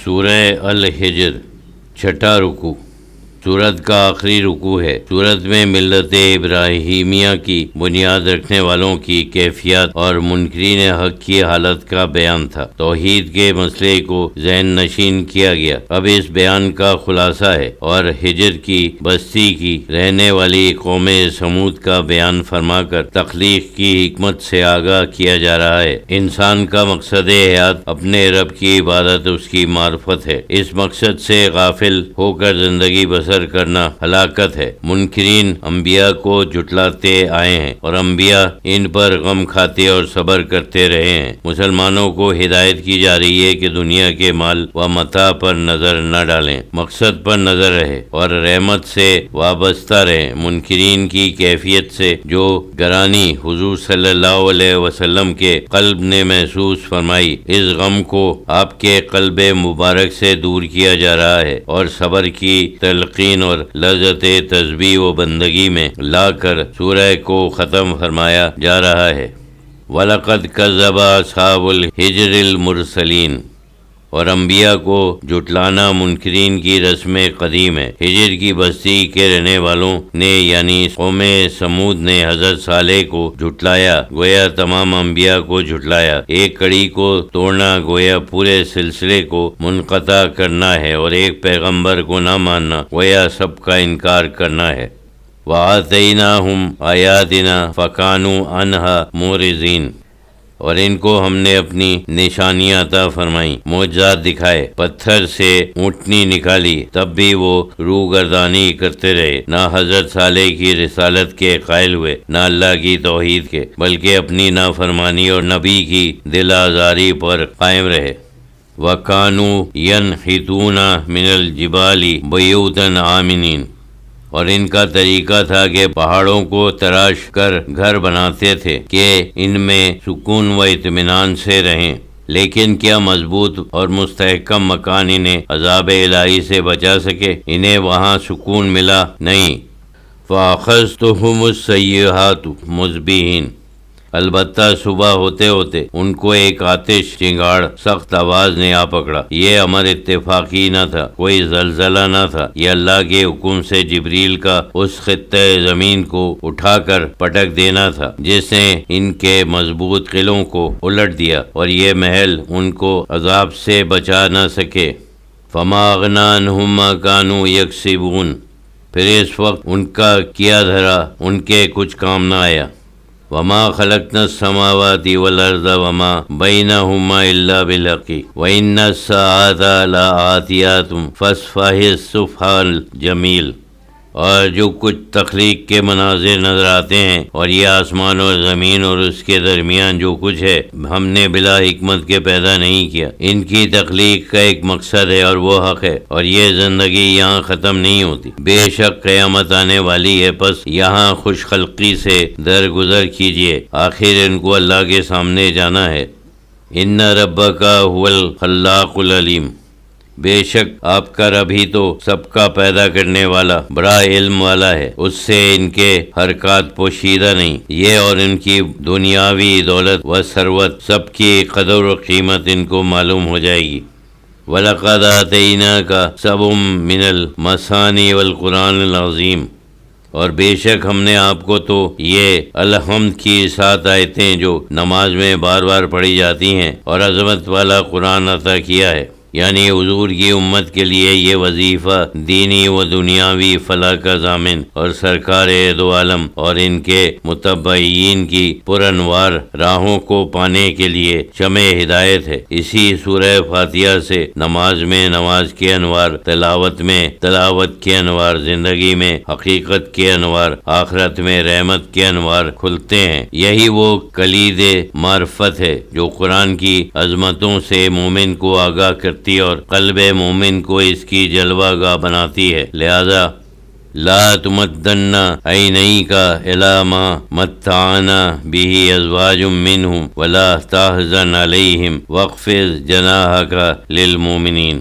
سورہ الحجر، چھٹا رکوع۔ سورت کا آخری رکوع ہے۔ سورت میں ملت ابراہیمیہ کی بنیاد رکھنے والوں کی کیفیت اور منکرین حق کی حالت کا بیان تھا۔ توحید کے مسئلے کو ذہن نشین کیا گیا۔ اب اس بیان کا خلاصہ ہے اور حجر کی بستی کی رہنے والی قوم سمود کا بیان فرما کر تخلیق کی حکمت سے آگاہ کیا جا رہا ہے۔ انسان کا مقصد حیات اپنے رب کی عبادت، اس کی معرفت ہے۔ اس مقصد سے غافل ہو کر زندگی بسر کرنا ہلاکت ہے۔ منکرین انبیاء کو جھٹلاتے آئے ہیں اور انبیاء ان پر غم کھاتے اور صبر کرتے رہے ہیں۔ مسلمانوں کو ہدایت کی جا رہی ہے کہ دنیا کے مال و متاع پر نظر نہ ڈالیں، مقصد پر نظر رہے اور رحمت سے وابستہ رہیں۔ منکرین کی کیفیت سے جو گرانی حضور صلی اللہ علیہ وسلم کے قلب نے محسوس فرمائی، اس غم کو آپ کے قلب مبارک سے دور کیا جا رہا ہے اور صبر کی تلقین اور لذت تسبیح و بندگی میں لا کر سورہ کو ختم فرمایا جا رہا ہے۔ وَلَقَدْ كَذَّبَ أَصْحَابُ الْحِجْرِ الْمُرْسَلِينَ، اور انبیاء کو جھٹلانا منکرین کی رسم قدیم ہے۔ ہجر کی بستی کے رہنے والوں نے یعنی قوم سمود نے حضرت صالح کو جھٹلایا، گویا تمام انبیاء کو جھٹلایا۔ ایک کڑی کو توڑنا گویا پورے سلسلے کو منقطع کرنا ہے اور ایک پیغمبر کو نہ ماننا گویا سب کا انکار کرنا ہے۔ وَآتَيْنَاهُمْ آيَاتِنَا فَكَانُوا عَنْهَا مُعْرِضِينَ، اور ان کو ہم نے اپنی نشانیاں عطا فرمائیں، معجزات دکھائے، پتھر سے اونٹنی نکالی، تب بھی وہ روگردانی کرتے رہے، نہ حضرت صالح کی رسالت کے قائل ہوئے، نہ اللہ کی توحید کے، بلکہ اپنی نافرمانی اور نبی کی دل آزاری پر قائم رہے۔ وَكَانُوا يَنْحِتُونَ مِنَ الْجِبَالِ بُيُوتًا آمِنِينَ، اور ان کا طریقہ تھا کہ پہاڑوں کو تراش کر گھر بناتے تھے کہ ان میں سکون و اطمینان سے رہیں، لیکن کیا مضبوط اور مستحکم مکان انہیں عذاب الہی سے بچا سکے؟ انہیں وہاں سکون ملا نہیں۔ فَأَخَذْتُهُمُ السَّيِّحَةُ مُصْبِحِينَ، البتہ صبح ہوتے ہوتے ان کو ایک آتش چنگاڑ سخت آواز نے آ پکڑا۔ یہ امر اتفاقی نہ تھا، کوئی زلزلہ نہ تھا، یہ اللہ کے حکم سے جبریل کا اس خطہ زمین کو اٹھا کر پٹک دینا تھا جس نے ان کے مضبوط قلعوں کو الٹ دیا اور یہ محل ان کو عذاب سے بچا نہ سکے۔ فَمَا أَغْنَىٰ عَنْهُم مَّا كَانُوا يَكْسِبُونَ، پھر اس وقت ان کا کیا دھرا ان کے کچھ کام نہ آیا۔ وَمَا خَلَقْنَا السَّمَاوَاتِ وَالْأَرْضَ وَمَا بَيْنَهُمَا إِلَّا بِالْحَقِّ وَإِنَّ السَّاعَةَ لَآتِيَةٌ فَاصْفَحِ الصَّفْحَ الْجَمِيلَ، اور جو کچھ تخلیق کے مناظر نظر آتے ہیں اور یہ آسمان اور زمین اور اس کے درمیان جو کچھ ہے، ہم نے بلا حکمت کے پیدا نہیں کیا۔ ان کی تخلیق کا ایک مقصد ہے اور وہ حق ہے، اور یہ زندگی یہاں ختم نہیں ہوتی، بے شک قیامت آنے والی ہے، پس یہاں خوش خلقی سے درگزر کیجیے، آخر ان کو اللہ کے سامنے جانا ہے۔ ان ربک هو الخلاق العلیم، بے شک آپ کا رب ہی تو سب کا پیدا کرنے والا بڑا علم والا ہے، اس سے ان کے حرکات پوشیدہ نہیں۔ یہ اور ان کی دنیاوی دولت و ثروت سب کی قدر و قیمت ان کو معلوم ہو جائے گی۔ وَلَقَدْ آتَيْنَاكَ سَبْعًا مِّنَ الْمَثَانِي وَالْقُرْآنِ الْعَظِيمِ، اور بے شک ہم نے آپ کو تو یہ الحمد کی 7 آیتیں جو نماز میں بار بار پڑھی جاتی ہیں اور عظمت والا قرآن عطا کیا ہے، یعنی حضور کی امت کے لیے یہ وظیفہ دینی و دنیاوی فلاح کا ضامن اور سرکار دو عالم اور ان کے متبعین کی پرانوار راہوں کو پانے کے لیے شمع ہدایت ہے۔ اسی سورہ فاتحہ سے نماز میں نماز کے انوار، تلاوت میں تلاوت کے انوار، زندگی میں حقیقت کے انوار، آخرت میں رحمت کے انوار کھلتے ہیں۔ یہی وہ کلید معرفت ہے جو قرآن کی عظمتوں سے مومن کو آگاہ کرتی اور قلب مومن کو اس کی جلوہ گاہ بناتی ہے۔ لہذا لا تمدن عینیک الی ما متعنا به ازواج منهم ولا تحزن علیہم واخفض جناحک للمؤمنین،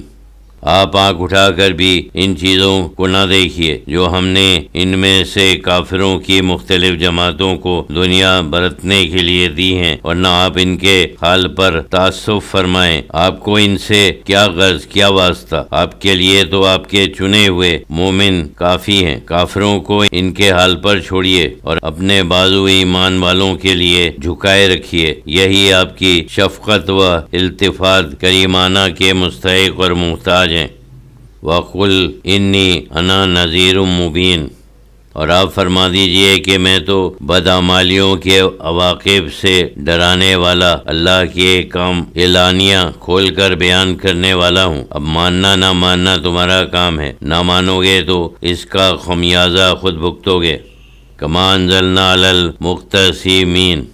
آپ آنکھ اٹھا کر بھی ان چیزوں کو نہ دیکھیے جو ہم نے ان میں سے کافروں کی مختلف جماعتوں کو دنیا برتنے کے لیے دی ہیں، اور نہ آپ ان کے حال پر تعصب فرمائیں۔ آپ کو ان سے کیا غرض، کیا واسطہ؟ آپ کے لیے تو آپ کے چنے ہوئے مومن کافی ہیں۔ کافروں کو ان کے حال پر چھوڑیے اور اپنے بازو ایمان والوں کے لیے جھکائے رکھیے، یہی آپ کی شفقت و التفات کریمانہ کے مستحق اور محتاج ہیں۔ وَقُلْ إِنِّي أَنَا نَذِيرٌ مُبِينٌ، اور آپ فرما دیجئے کہ میں تو بدعمالیوں کے عواقب سے ڈرانے والا، اللہ کے کام اعلانیہ کھول کر بیان کرنے والا ہوں۔ اب ماننا نہ ماننا تمہارا کام ہے، نہ مانو گے تو اس کا خمیازہ خود بھگتو گے۔ کما انزلنا علی المقتسمین،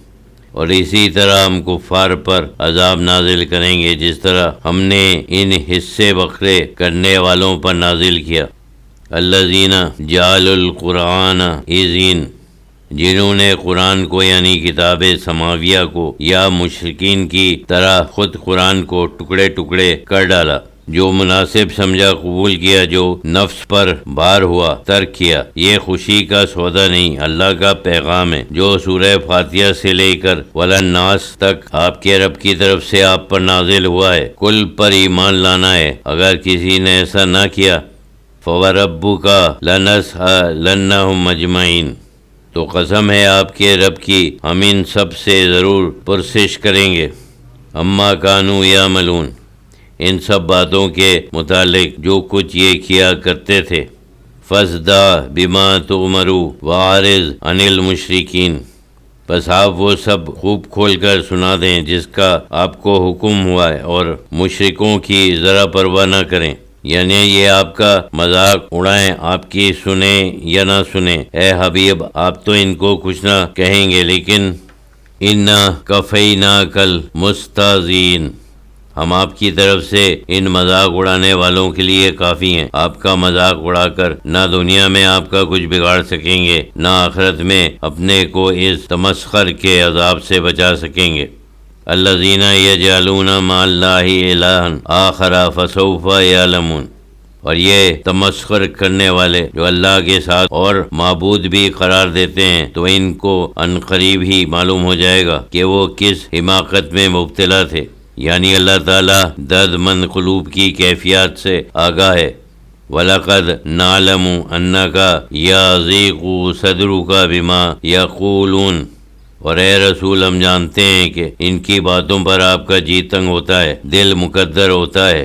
اور اسی طرح ہم کفار پر عذاب نازل کریں گے جس طرح ہم نے ان حصے بکھرے کرنے والوں پر نازل کیا۔ الذین جعلوا القرآن عضین، جنہوں نے قرآن کو یعنی کتاب سماویہ کو یا مشرکین کی طرح خود قرآن کو ٹکڑے ٹکڑے کر ڈالا، جو مناسب سمجھا قبول کیا، جو نفس پر بھار ہوا ترک کیا۔ یہ خوشی کا سودا نہیں، اللہ کا پیغام ہے جو سورہ فاتحہ سے لے کر وَلَلنَّاسِ تک آپ کے رب کی طرف سے آپ پر نازل ہوا ہے۔ کل پر ایمان لانا ہے۔ اگر کسی نے ایسا نہ کیا فَوَرَبُّكَ لَنَسْأَلَنَّهُمْ أَجْمَعِينَ، تو قسم ہے آپ کے رب کی، ہم ان سب سے ضرور پرسش کریں گے۔ اما کانوا یعملون، ان سب باتوں کے متعلق جو کچھ یہ کیا کرتے تھے۔ فَاصْدَعْ بِمَا تُؤْمَرُ وَأَعْرِضْ عَنِ الْمُشْرِكِينَ، بس آپ وہ سب خوب کھول کر سنا دیں جس کا آپ کو حکم ہوا ہے، اور مشرکوں کی ذرا پرواہ نہ کریں، یعنی یہ آپ کا مذاق اڑائیں، آپ کی سنیں یا نہ سنیں۔ اے حبیب، آپ تو ان کو کچھ نہ کہیں گے، لیکن اِنَّا كَفَيْنَاكَ الْمُسْتَهْزِئِينَ، ہم آپ کی طرف سے ان مذاق اڑانے والوں کے لیے کافی ہیں۔ آپ کا مذاق اڑا کر نہ دنیا میں آپ کا کچھ بگاڑ سکیں گے، نہ آخرت میں اپنے کو اس تمسخر کے عذاب سے بچا سکیں گے۔ الذین یجعلون مع اللہ الہا آخر فسوف یعلمون، اور یہ تمسخر کرنے والے جو اللہ کے ساتھ اور معبود بھی قرار دیتے ہیں، تو ان کو عنقریب ہی معلوم ہو جائے گا کہ وہ کس حماقت میں مبتلا تھے، یعنی اللہ تعالیٰ درد مند قلوب کی کیفیات سے آگاہ ہے۔ وَلَقَدْ نَعْلَمُ أَنَّكَ يَضِيقُ صَدْرُكَ بِمَا يَقُولُونَ، اور اے رسول ہم جانتے ہیں کہ ان کی باتوں پر آپ کا جی تنگ ہوتا ہے، دل مقدر ہوتا ہے۔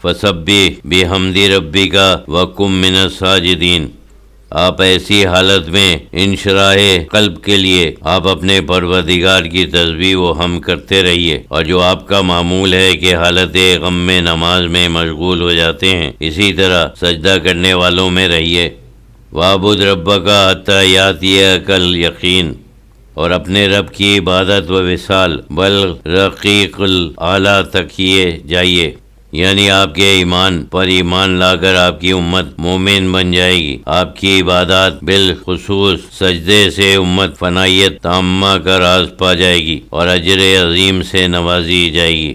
فَسَبِّحْ بِحَمْدِ رَبِّكَ وَكُن مِّنَ السَّاجِدِينَ، آپ ایسی حالت میں انشراح قلب کے لیے آپ اپنے پروردگار کی تسبیح و حمد کرتے رہیے، اور جو آپ کا معمول ہے کہ حالت غم میں نماز میں مشغول ہو جاتے ہیں، اسی طرح سجدہ کرنے والوں میں رہیے۔ وَاعْبُدْ رَبَّكَ حَتَّىٰ يَأْتِيَكَ الْيَقِينُ، اور اپنے رب کی عبادت و وصال بالرقیق الاعلیٰ تک کیے جائیے، یعنی آپ کے ایمان پر ایمان لا کر آپ کی امت مومن بن جائے گی۔ آپ کی عبادات بالخصوص سجدے سے امت فنائیت تامہ کا راز پا جائے گی اور اجر عظیم سے نوازی جائے گی۔